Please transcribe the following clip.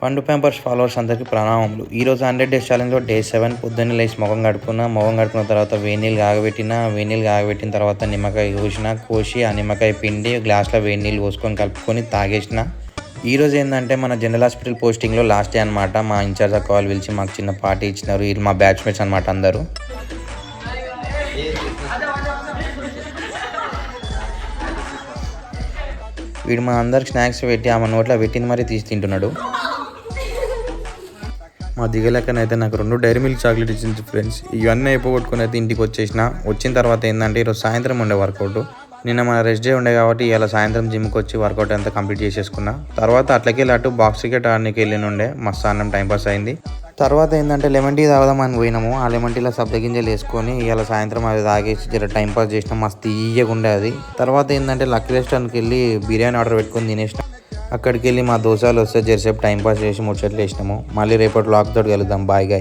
పండు Pampers followers అందరికీ ప్రణామములు. ఈరోజు 100 డేస్ ఛాలెంజ్లో డే 7 పొద్దున్నే లేచి మొఖం కడుక్కున్న తర్వాత వేడి నీళ్ళు కాగబెట్టిన తర్వాత నిమ్మకాయ కోసి ఆ నిమ్మకాయ పిండి గ్లాస్లో వేడి నీళ్ళు పోసుకొని కలుపుకొని తాగేసిన. ఈరోజు ఏంటంటే మన జనరల్ హాస్పిటల్ పోస్టింగ్లో లాస్ట్ డే అనమాట. మా ఇన్ఛార్జ్ అక్క వాళ్ళు పిలిచి మాకు చిన్న పార్టీ ఇచ్చినారు. వీళ్ళు మా బ్యాచ్మేట్స్ అనమాట అందరూ. వీడు మా అందరికి స్నాక్స్ పెట్టి ఆమె నోట్లో పెట్టింది మరీ తీసి తింటున్నాడు. మా దిగలేకనైతే నాకు 2 డైరీ మిల్క్ చాక్లెట్ ఇచ్చింది ఫ్రెండ్స్. ఇవన్నీ అయిపోగొట్టుకుని అయితే ఇంటికి వచ్చిన తర్వాత ఏంటంటే ఈరోజు సాయంత్రం ఉండే వర్కౌట్. నిన్న మన రెస్ట్ డే ఉండే కాబట్టి ఇలా సాయంత్రం జిమ్కి వచ్చి వర్కౌట్ అంతా కంప్లీట్ చేసేసుకున్నా. తర్వాత అట్లకి అటు బాక్స్ క్రికెట్ ఆడడానికి వెళ్ళినుండే. మస్తు అన్నం టైంపాస్ అయింది. తర్వాత ఏంటంటే లెమన్ టీ తాగుదామని పోయినాము. ఆ లెమన్ టీలో సబ్జ గింజలు వేసుకొని ఇలా సాయంత్రం అది తాగేసి జర టైంపాస్ చేసినాం. మస్తు తీయగా ఉండే అది. తర్వాత ఏంటంటే లక్కీ రెస్టారెంట్కి వెళ్ళి బిర్యానీ ఆర్డర్ పెట్టుకొని తినేసినాం. అక్కడికి వెళ్ళి మా దోశలు వస్తే జరసేపు టైంపాస్ చేసి ముచ్చట్లు వేసినాము. మళ్ళీ రేపటి వ్లాగ్ తోటి కలుద్దాం. Bye guys.